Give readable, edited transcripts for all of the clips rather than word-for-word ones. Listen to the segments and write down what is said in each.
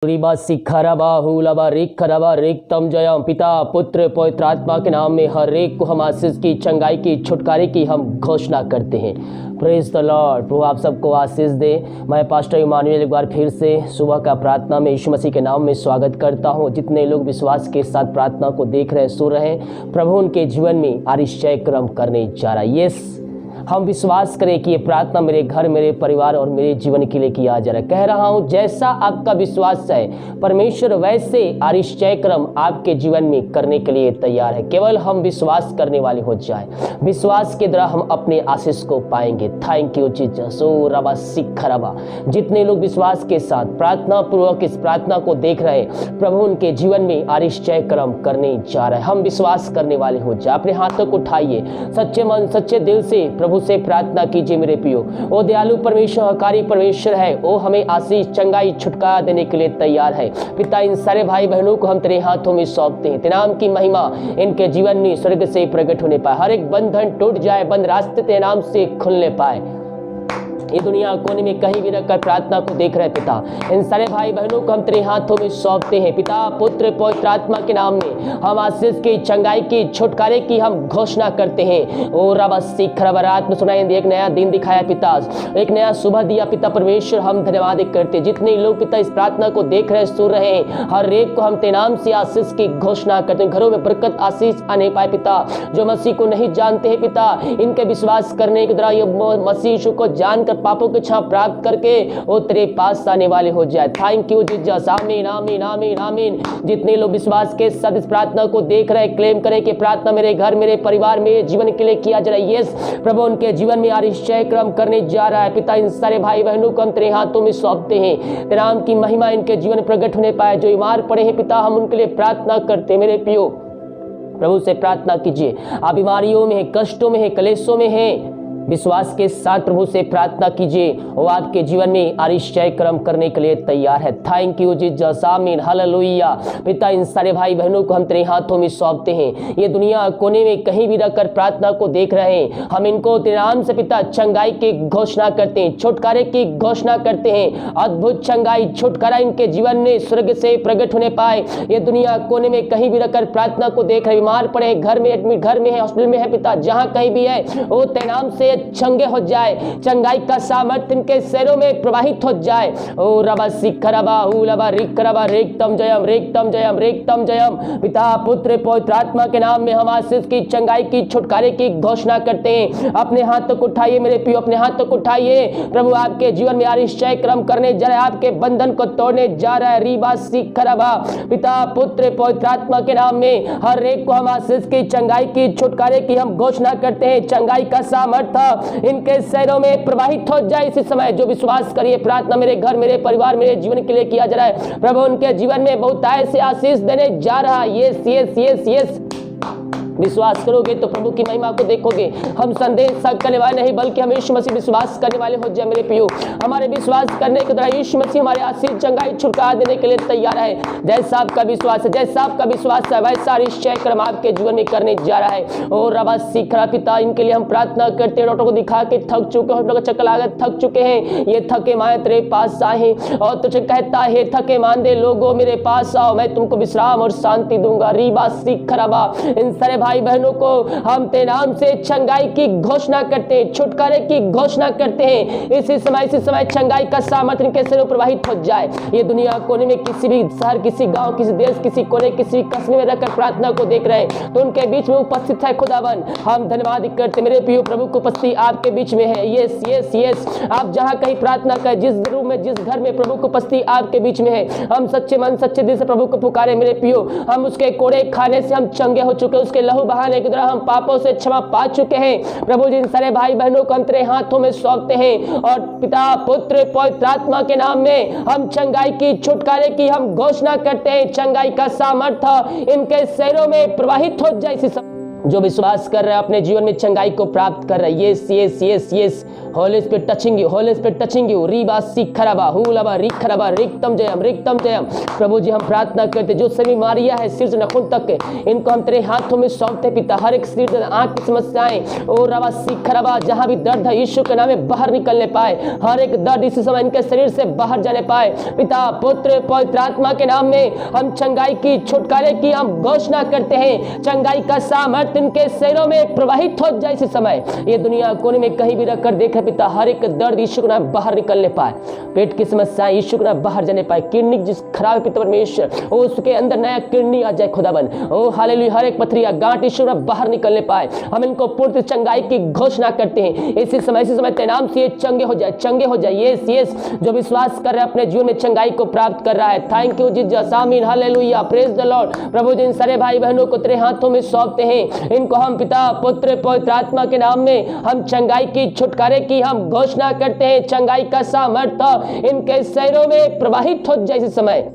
रिबा शिखरबा हुलबा रिखरबा रिक्तम जयम पिता पुत्र पवित्र आत्मा के नाम में हर एक को हम आशीष की, चंगाई की, छुटकारे की हम घोषणा करते हैं। Praise the Lord. प्रभु आप सबको आशीष दे। मैं पास्टर इमानुएल एक बार फिर से सुबह का प्रार्थना में यीशु मसीह के नाम में स्वागत करता हूं। जितने लोग विश्वास के साथ प्रार्थना को देख रहे हैं, सुन रहे हैं, प्रभु उनके जीवन में आश्चर्य कर्म करने जा रहा है। यस, हम विश्वास करें कि ये प्रार्थना मेरे घर, मेरे परिवार और मेरे जीवन के लिए किया जा रहा है। कह रहा हूं, जैसा आपका विश्वास है परमेश्वर वैसे आश्चर्य कर्म आपके जीवन में करने के लिए तैयार है। केवल हम विश्वास करने वाले हो जाए। विश्वास के द्वारा हम अपने आशीष को पाएंगे। Thank you Jesus. ओ रबा शिखरबा। जितने लोग विश्वास के साथ प्रार्थना पूर्वक इस प्रार्थना को देख रहे हैं, प्रभु उनके जीवन में आश्चर्य कर्म करने जा रहा है। हम विश्वास करने वाले हो जाए। अपने हाथों को उठाइए, सच्चे मन सच्चे दिल से प्रभु से प्रार्थना कीजिए। मेरे प्रियो, ओ दयालु परमेश्वर, हकारी परमेश्वर है, ओ हमें आशीष, चंगाई, छुटकारा देने के लिए तैयार है। पिता, इन सारे भाई बहनों को हम तेरे हाथों में सौंपते हैं। तेरे नाम की महिमा इनके जीवन में स्वर्ग से प्रकट होने पाए। हर एक बंधन टूट जाए, बंद रास्ते तेरे नाम से खुलने पाए। ये दुनिया कोने में कहीं भी रखकर प्रार्थना को देख रहे पिता, इन सारे भाई बहनों को हम तेरे हाथों में सौंपते हैं। पिता पुत्र पवित्र आत्मा के नाम में हम आशीष की, चंगाई की, छुटकारे की हम घोषणा करते हैं। ओ रबा शिखरबा। रात में सुनाई एक नया दिन दिखाया पिता, एक नया सुबह दिया पिता परमेश्वर। हम धन्यवाद करते। जितने लोग पिता इस प्रार्थना को देख रहे, सुन रहे हैं, हर एक को हम तेरे नाम से आशीष की घोषणा करते हैं। घरों में बरकत आशीष आने पाए पिता। जो मसीह को नहीं जानते हैं पिता, इनके विश्वास करने के द्वारा ये मसीह यीशु को जानकर पापों की क्षमा प्राप्त करके वो तेरे पास आने वाले हो जाए। Thank you Jesus. आमीन आमीन आमीन आमीन। जितने लोग विश्वास के साथ इस प्रार्थना को देख रहे, क्लेम करें कि प्रार्थना मेरे घर, मेरे परिवार, मेरे जीवन के लिए किया जा रहा है। यस, प्रभु उनके जीवन में आश्चर्य कर्म करने जा रहा है। पिता, इन सारे भाई बहनों को हम तेरे हाथों में सौंपते हैं। तेरे नाम की महिमा इनके जीवन प्रकट होने पाए। जो बीमार पड़े हैं पिता, हम उनके लिए प्रार्थना करते हैं। मेरे प्रियो, प्रभु से प्रार्थना कीजिए। आप बीमारियों में है, कष्टों में है, कलेशों में है, विश्वास के साथ प्रभु से प्रार्थना कीजिए। वो आपके जीवन में आश्चर्य कर्म करने के लिए तैयार है। Thank you Jesus. आमीन हालेलुया। पिता, इन सारे भाई बहनों को हम तेरे हाथों में सौंपते हैं। ये दुनिया कोने में कहीं भी रखकर प्रार्थना को देख रहे हैं, हम इनको तेरे नाम से पिता चंगाई की घोषणा करते हैं, छुटकारे की घोषणा करते हैं। अद्भुत चंगाई, छुटकारा इनके जीवन में स्वर्ग से प्रकट होने पाए। ये दुनिया कोने में कहीं भी रखकर प्रार्थना को देख रहे, बीमार पड़े, घर में एडमिट, घर में है, हॉस्पिटल में है पिता, जहां कहीं भी है, वो तेरे नाम से चंगे हो जाए। चंगाई का सामर्थ्य इनके शरीरों में प्रवाहित हो जाए। ओ रबा शिखरबा हुलबा रिखरबा रिक्तम जयम रिक्तम जयम रिक्तम जयम। पिता पुत्र पवित्र आत्मा के नाम में हम आशीष की, चंगाई की, छुटकारे की घोषणा करते हैं। अपने हाथों को उठाइए मेरे प्रियो, अपने हाथों को उठाइए। प्रभु आपके जीवन में आश्चर्य कर्म करने जा रहा है, आपके बंधन को तोड़ने जा रहा है। रिबा शिखरबा। पिता पुत्र पवित्र आत्मा के नाम में हर एक को हम आशीष की, चंगाई की, छुटकारे की हम घोषणा करते हैं। चंगाई का सामर्थ्य इनके शरीरों में प्रवाहित हो जाए इसी समय। जो विश्वास करिए, प्रार्थना मेरे घर, मेरे परिवार, मेरे जीवन के लिए किया जा रहा है। प्रभु उनके जीवन में बहुत ऐसे आशीष देने जा रहा है। Yes yes yes yes. विश्वास करोगे तो प्रभु की महिमा को देखोगे। हम संदेश करने वाले नहीं, बल्कि हम यीशु मसीह विश्वास करने वाले हो जाए। मेरे प्रियो, हमारे विश्वास करने के द्वारा यीशु मसीह हमारे आशीष, चंगाई, छुटकारा देने के लिए तैयार है। जैसा आपका विश्वास है, जैसा आपका विश्वास है, वैसा आश्चर्य कर्म आपके जीवन में करने जा रहा है। और रबा शिखरा। पिता, इनके लिए हम प्रार्थना करते हैं। डॉक्टर को दिखा के थक चुके हैं, डॉक्टर चक्कर लागत थक चुके हैं। ये थके माए तेरे पास आए और तुझे कहता है, थके मांदे लोगों मेरे पास आओ, मैं तुमको विश्राम और शांति दूंगा। रिबा शिखरबा। इन सारे भाई बहनों को हम तेरे नाम से चंगाई की घोषणा करते हैं, छुटकारे की घोषणा करते हैं। इसी समय चंगाई का सामर्थ्य इनके शरीर प्रवाहित हो जाए। ये दुनिया कोने में किसी भी शहर, किसी गांव, किसी देश, किसी कोने, किसी कस्बे में रहकर प्रार्थना को देख रहे हैं, तो उनके बीच में उपस्थित है खुदावन। हम धन्यवाद करते मेरे प्रिय, प्रभु की उपस्थिति आपके बीच में है। Yes yes yes. आप जहां कहीं प्रार्थना करें, जिस रूम में, जिस घर में प्रभु की उपस्थिति आपके बीच में है, हम सच्चे मन सच्चे दिल से प्रभु को पुकारे। मेरे प्रियो, हम उसके कोड़े खाने से हम चंगे हो चुके, उसके लहू बहाने के द्वारा हम पापों से क्षमा पा चुके हैं। प्रभु जी, इन सारे भाई बहनों को हम तेरे हाथों में सौंपते हैं। और पिता पुत्र पवित्र आत्मा के नाम में हम चंगाई की, छुटकारे की हम घोषणा करते हैं। चंगाई का सामर्थ्य इनके शरीरों में प्रवाहित हो जाए इसी समय। जो विश्वास कर रहा है अपने जीवन में चंगाई को प्राप्त कर रहा है। Yes yes yes yes, holy spirit touching you, holy spirit touching you. रीबा सिखरबा हुलबा रिखरबा रिक्तम जयम रिक्तम जयम। प्रभु जी हम प्रार्थना करते, जो सभी बीमारियां है सिर से नाखून तक के, इनको हम तेरे हाथों में सौंपते पिता। हर एक सिर आंख की समस्याएं ओ रबा सिखरबा, जहां भी दर्द है यीशु के नाम में बाहर निकलने पाए। हर एक दर्द इसी समय इनके शरीर से बाहर जाने पाए पिता। पुत्र पवित्र आत्मा के नाम में हम चंगाई की, छुटकारे की हम घोषणा करते हैं। चंगाई का सामर्थ्य इनके शरीरों में प्रवाहित हो जाए। इसी समय ये दुनिया कोने में कहीं भी रखकर देखे पिता, हर एक दर्द यीशु के नाम बाहर निकलने पाए। पेट की समस्याएं यीशु के नाम बाहर जाने पाए। किडनी जिस खराब है पिता परमेश्वर, उसके अंदर नया किडनी आ जाए खुदाबंद। ओ हालेलुया, हर एक पथरिया गांठ यीशु के नाम बाहर निकलने पाए। हम इनको पूर्ण चंगाई की घोषणा करते हैं। इसी समय तेरे नाम से ये चंगे हो जाए, चंगे हो जाए। यस यस, जो विश्वास कर रहे हैं अपने जीवन में चंगाई को प्राप्त कर रहा है। थैंक यू जीसस, आमीन, हालेलुया, प्रेज द लॉर्ड। प्रभु जिन सारे भाई बहनों को तेरे हाथों में सौंपते हैं, इनको हम पिता पुत्र पवित्र आत्मा के नाम में हम चंगाई की, छुटकारे की हम घोषणा करते हैं। चंगाई का सामर्थ्य इनके शरीरों में प्रवाहित हो जाए इस समय।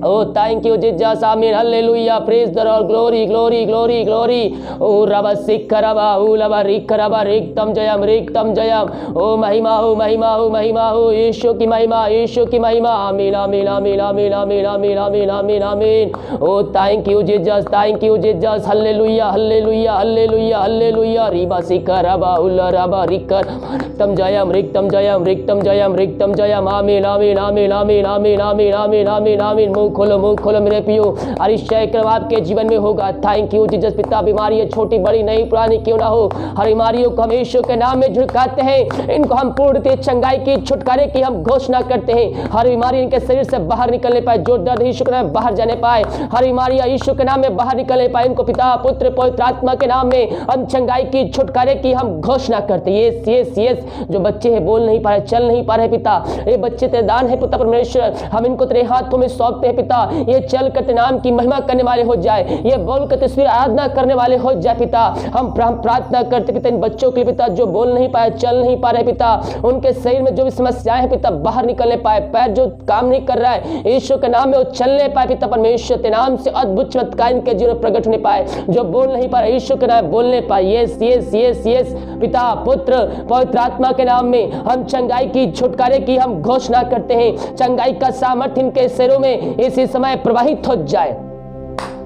Oh, thank you, Jesus. Amen. Hallelujah. Praise the Lord. Glory, glory, glory, glory. Oh, Rabba Sikkaraba, Ulaba Rikkaraba, Riktam Jayam, Riktam Jayam. Oh, महिमा हो, महिमा हो, महिमा हो, यीशु की महिमा, यीशु की महिमा। आमीन, आमीन, आमीन, आमीन, आमीन, आमीन, आमीन, आमीन, आमीन। Oh, thank you, Jesus. Thank you, Jesus. Hallelujah, hallelujah, hallelujah, hallelujah. Riba Sikkaraba, Ularaba Rikkar, Riktam Jayam, Riktam Jayam, Riktam Jayam, Riktam Jayam. आमीन, आमीन, आमीन, आमीन, आमीन, आमीन, आमीन, आमीन, आमीन। मुंह खोलो मेरे पियो, अरिशय क्रम आपके जीवन में होगा। थैंक यू जीसस पिता। बीमारी है छोटी बड़ी नई पुरानी क्यों ना हो, हर बीमारियों को हम यीशु के नाम में झुकाते हैं। इनको हम पूर्णतः चंगाई की, छुटकारे की हम घोषणा करते हैं। हर बीमारी इनके शरीर से बाहर निकलने पाए। जो दर्द यीशु के नाम में बाहर जाने पाए, हर बीमारियां यीशु के नाम में बाहर निकलने पाए। इनको पिता पुत्र पवित्र आत्मा के नाम में हम चंगाई की, छुटकारे की हम घोषणा करते हैं। यस यस यस, जो बच्चे हैं बोल नहीं पा रहे, चल नहीं पा रहे पिता, ये बच्चे तेरे दान है पिता परमेश्वर। हम इनको तेरे हाथों में सौंपते हैं पिता। ये चल कर तेरे नाम की महिमा करने वाले हो जाए, ये बोल कर तस्वीर आराधना करने वाले हो जाए पिता। हम प्रार्थना करते पिता इन बच्चों के लिए पिता, जो बोल नहीं पाए, चल नहीं पा रहे पिता, उनके शरीर में जो भी समस्याएं हैं पिता बाहर निकलने पाए। पैर जो काम नहीं कर रहा है यीशु के नाम में वो चलने पाए पिता परमेश्वर। तेरे नाम से अद्भुत चमत्कार इनके जीवन में प्रकट होने पाए। जो बोल नहीं पा रहे यीशु के नाम बोलने पाए। यस यस यस यस, पिता पुत्र पवित्र आत्मा के नाम में हम चंगाई की, छुटकारे की हम घोषणा करते हैं। चंगाई का सामर्थ्य इनके शरीरों में इसी समय प्रवाहित हो जाए।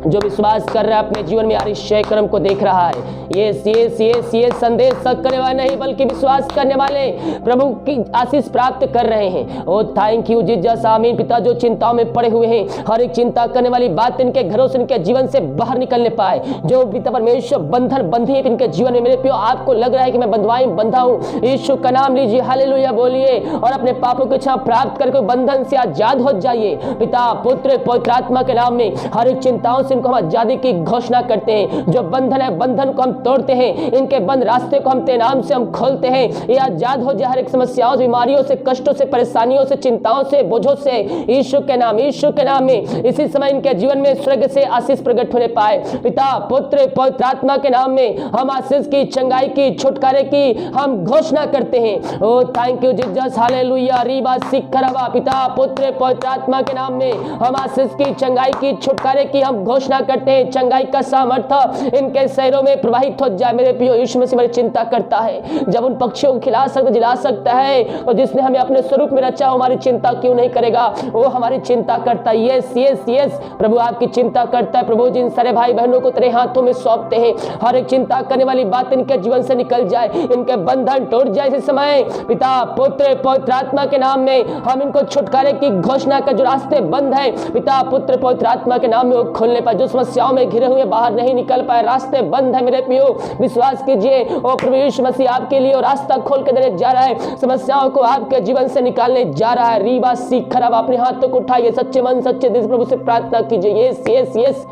जो विश्वास कर रहा है अपने जीवन में अरिशय क्रम को देख रहा है, यस यस यस यस, संदेश करने वाले नहीं बल्कि विश्वास करने वाले प्रभु की आशीष प्राप्त कर रहे हैं। ओ थैंक यू जीसस, आमीन। पिता जो चिंताओं में पड़े हुए हैं, हर एक चिंता करने वाली बात इनके घरों से, इनके जीवन से बाहर निकलने पाए। जो पिता परमेश्वर बंधन बंधी है इनके जीवन में, मेरे प्रियो आपको लग रहा है कि मैं बंधवाई बंधा हूँ, यीशु का नाम लीजिए, हालेलुया बोलिए और अपने पापों की इच्छा प्राप्त करके बंधन से आजाद हो जाइए। पिता पुत्र पवित्र आत्मा के नाम में हर एक चिंताओं से इनको हम आजादी की घोषणा करते हैं। जो बंधन है बंधन को हम तोड़ते हैं, इनके बंद रास्ते को हम तेरे नाम से हम खोलते हैं। ये आजाद हो जाए हर एक समस्याओं, बीमारियों से, कष्टों से, परेशानियों से, चिंताओं से, बोझों से, यीशु के नाम, यीशु के नाम में इसी समय इनके जीवन में स्वर्ग से आशीष प्रकट होने पाए। पिता पुत्र पवित्र आत्मा के नाम में हम आशीष की, चंगाई की, छुटकारे की हम घोषणा करते हैं। Oh thank you Jesus, hallelujah, रीबा सिखरबा। पिता पुत्र पवित्र आत्मा के नाम में हम आशीष की, चंगाई की, छुटकारे की हम घोषणा करते हैं। चंगाई का सामर्थ्य इनके शरीरों में प्रवाहित हो जाए। मेरे प्रियो यीशु मसीह मेरी चिंता करता है, जब उन पक्षियों को खिला सकता, जिला सकता है, और जिसने हमें अपने स्वरूप में रचा, हमारी चिंता क्यों नहीं करेगा? वो हमारी चिंता करता है। यस यस यस, प्रभु आपकी चिंता करता है। प्रभु जिन सारे भाई बहनों को तेरे हाथों में सौंपते हैं, हर एक चिंता करने वाली बात इनके जीवन से निकल जाए, इनके बंधन टूट जाए इस समय। पिता पुत्र पवित्र आत्मा के नाम में हम इनको छुटकारे की घोषणा कर, जो रास्ते बंद है पिता पुत्र पवित्र आत्मा के नाम में वो खोलने पाए। जो समस्याओं में घिरे हुए बाहर नहीं निकल पाए, रास्ते बंद है मेरे पियो, विश्वास कीजिए और प्रभु यीशु मसीह आपके लिए और रास्ता खोल के देने जा रहा है, समस्याओं को आपके जीवन से निकालने जा रहा है। रीबा सीख खराब, अपने हाथों को उठाइए, सच्चे मन सच्चे दिल से प्रभु से प्रार्थना कीजिए। यस यस यस,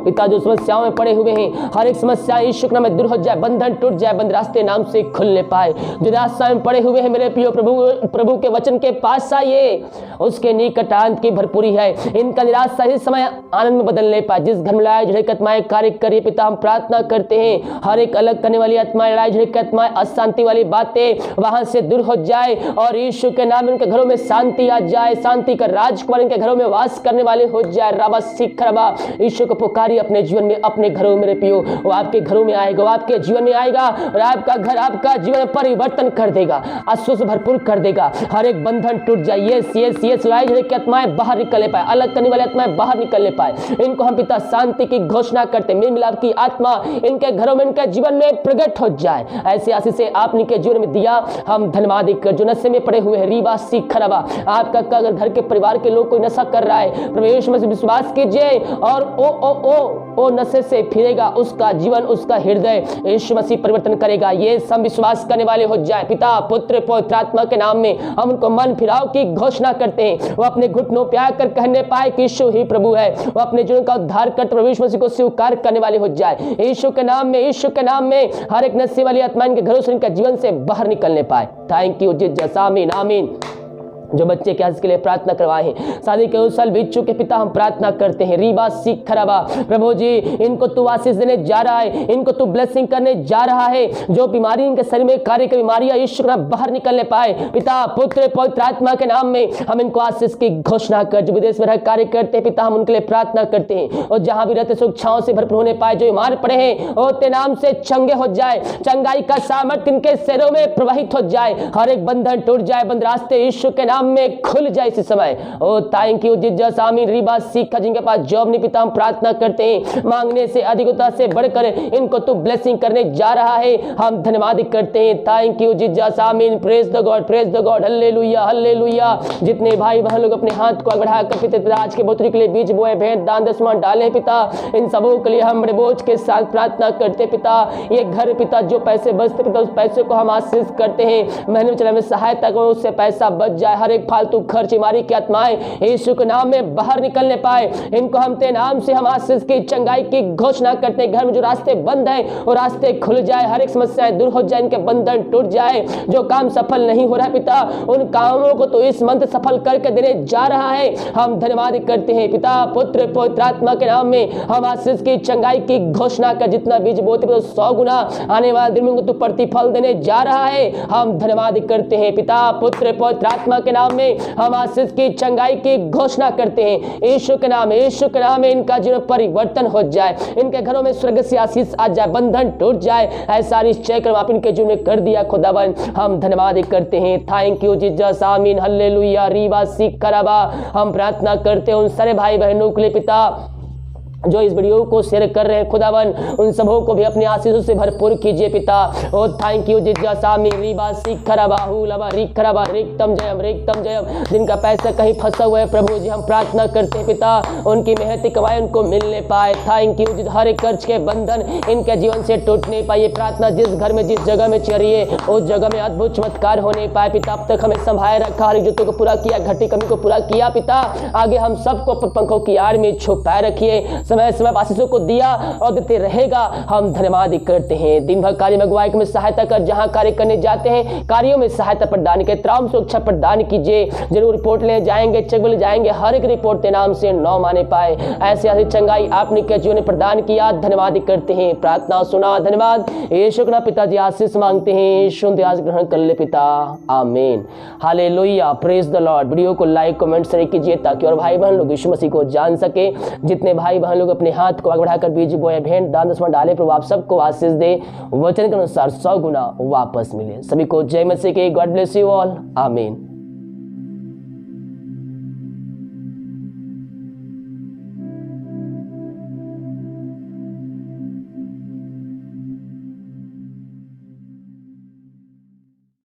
पिता जो समस्याओं में पड़े हुए हैं, हर एक समस्या यीशु के नाम में दूर हो जाए, बंधन टूट जाए, बंद रास्ते नाम से खुलने पाए। जो निराशा में पड़े हुए हैं मेरे प्रियो, प्रभु के वचन के पास आइए, उसके निकट आनंद की भरपूरी है। इनका निराशा इस समय आनंद में बदलने पाए। जिस घर में लड़ाई झगड़े की आत्माएं कार्य करिए पिता, हम प्रार्थना करते हैं, हर एक अलग करने वाली आत्माएं, लड़ाई झगड़े की आत्माएं, अशांति वाली बातें वहां से दूर हो जाए और यीशु के नाम में उनके घरों में शांति आ जाए। शांति का राजकुमार इनके घरों में वास करने वाले हो जाए। राबा सीख रबा, यीशु को पुकार बीमारी अपने जीवन में, अपने घरों में मेरे पियो, वो आपके घरों में आएगा, वो आपके जीवन में आएगा और आपका घर, आपका जीवन परिवर्तन कर देगा, आशीष भरपूर कर देगा। हर एक बंधन टूट जाए। यस यस यस, लड़ाई की आत्माएं बाहर निकलने पाए, अलग करने वाली आत्माएं बाहर निकलने पाए, इनको हम पिता शांति की घोषणा करते, मेल मिलाप की आत्मा इनके घरों में, इनके जीवन में प्रकट हो जाए। ऐसे आशीष से आपने के जीवन में दिया, हम धन्यवाद देकर जो नशे में पड़े हुए हैं, रीबा सीख खराबा, आपका अगर घर के परिवार के लोग कोई नशा कर रहा है, प्रभु में विश्वास कीजिए और ओ नशे से फिरेगा, उसका जीवन, उसका हृदय यीशु मसीह परिवर्तन करेगा। ये सब विश्वास करने वाले हो जाए। पिता पुत्र पवित्र आत्मा के नाम में हम उनको मन फिराव की घोषणा करते हैं, वो अपने घुटनों पे आकर कहने पाए कि यीशु ही प्रभु है, वो अपने जीवन का उद्धार करते प्रभु यीशु मसीह को स्वीकार करने वाले हो जाए। यीशु के नाम में, यीशु के नाम में हर एक नशे वाली आत्मा इनके घरों से, इनके जीवन से बाहर निकलने पाए। थैंक यू जीसस, आमीन आमीन। जो बच्चे के के लिए प्रार्थना करवाए हैं, शादी के उस साल बीत चुके पिता, हम प्रार्थना करते हैं, रीबा सीख खराबा, प्रभु जी इनको तू आशीष देने जा रहा है, इनको तू ब्लेसिंग करने जा रहा है। जो बीमारी इनके शरीर में कार्य की बीमारियां यीशु का बाहर निकलने पाए, पिता पुत्र पवित्र आत्मा के नाम में हम इनको आशीष की घोषणा कर। जो विदेश में रह कार्य करते हैं पिता, हम उनके लिए प्रार्थना करते हैं, और जहां भी रहते सुख छांव से भरपूर होने पाए। जो बीमार पड़े हैं और तेरे नाम से चंगे हो जाए, चंगाई का सामर्थ्य इनके शरीरों में प्रवाहित हो जाए, हर एक बंधन टूट जाए, बंद रास्ते यीशु के नाम में खुल जाए इस समय। ओ थैंक यू जीसस, आमीन। रीबा सीखा, जिनके पास जॉब नहीं पिता, हम प्रार्थना करते हैं, मांगने से अधिकता से बढ़कर इनको तू ब्लेसिंग करने जा रहा है, हम धन्यवाद करते हैं। थैंक यू जीसस, आमीन। Praise the God, praise the God, hallelujah hallelujah. जितने भाई बहन लोग अपने हाथ को बढ़ाकर पिता आज के बोतरी के लिए बीज बोए, भेंट दान दसवां डाले पिता, इन सबों के लिए हम बड़े बोझ के साथ प्रार्थना करते पिता। ये घर पिता जो पैसे बचते पिता, उस पैसे को हम आशीष करते हैं, महीने में चलाने में सहायता करो, उससे पैसा बच जाए, हर एक फालतू खर्च बीमारी की आत्माएं यीशु के नाम में बाहर निकलने पाए, इनको हम तेरे नाम से हम आशीष की चंगाई की घोषणा करते हैं। घर में जो रास्ते बंद हैं वो रास्ते खुल जाए, हर एक समस्याएं दूर हो जाए, इनके बंधन टूट जाए। जो काम सफल नहीं हो रहा है पिता, उन कामों को तो इस मंत्र सफल करके देने जा रहा है, हम धन्यवाद करते हैं पिता पुत्र पवित्र आत्मा के नाम में हम आशीष की चंगाई की घोषणा कर। जितना बीज बोते तो 100 गुना आने वाले दिन में तो प्रतिफल देने जा रहा है, हम धन्यवाद करते हैं पिता पुत्र पवित्र आत्मा के नाम में हम आशीष की चंगाई की घोषणा करते हैं। यीशु के नाम में, यीशु के नाम में इनका जीवन परिवर्तन हो जाए, इनके घरों में स्वर्ग से आशीष आ जाए, बंधन टूट जाए, ऐसा निश्चय कर आप इनके जीवन में कर दिया खुदावन, हम धन्यवाद करते हैं। थैंक यू जीसस, आमीन हालेलुया। रीबा सीख कराबा, हम प्रार्थना करते हैं उन सारे भाई बहनों के लिए पिता जो इस वीडियो को शेयर कर रहे हैं खुदावन, उन सबों को भी अपने आशीषों से भरपूर कीजिए पिता। ओ थैंक यू जीसस, आमीन। रीबा सीख खराबा हुलबा रिक खराबा रिक्तम जयम, जिनका पैसा कहीं फंसा हुआ है प्रभु जी, हम प्रार्थना करते हैं पिता उनकी मेहनती कमाई उनको मिलने पाए। थैंक यू जी, हर एक कर्ज के बंधन इनके जीवन से टूटने पाए। प्रार्थना जिस घर में, जिस जगह में चलिए उस जगह में अद्भुत चमत्कार होने पाए पिता। अब तक हमें संभाले रखा, हर जरूरतों को पूरा किया, घटी कमी को पूरा किया पिता। आगे हम सबको पंखों की आड़ में छुपाए रखिए, समय समय आशीषों को दिया और देते रहेगा, हम धन्यवाद करते हैं। दिन भर कार्य में अगुवाई में सहायता कर, जहां कार्य करने जाते हैं कार्यों में सहायता प्रदान के, त्राम सुरक्षा प्रदान कीजिए। जरूर रिपोर्ट ले जाएंगे, चेक ले जाएंगे, हर एक रिपोर्ट के नाम से नौ माने पाए। ऐसे ऐसी चंगाई आपने के जीवन में प्रदान किया, धन्यवाद करते हैं। प्रार्थना सुना, धन्यवाद। यीशु के पिताजी आशीष मांगते हैं, यीशु आज ग्रहण कर ले पिता, आमीन hallelujah. Praise the Lord. Video को लाइक कमेंट शेयर कीजिए ताकि और भाई बहन लोग यीशु मसीह को जान सके। जितने भाई बहन लोग अपने हाथ को आगे बढ़ाकर बीज बोए, भेंट दान दसवां डाले, प्रभु आप सबको आशीष दे, वचन के अनुसार 100 गुना वापस मिले। सभी को जय मसीह के। गॉड ब्लेस यू ऑल, आमीन।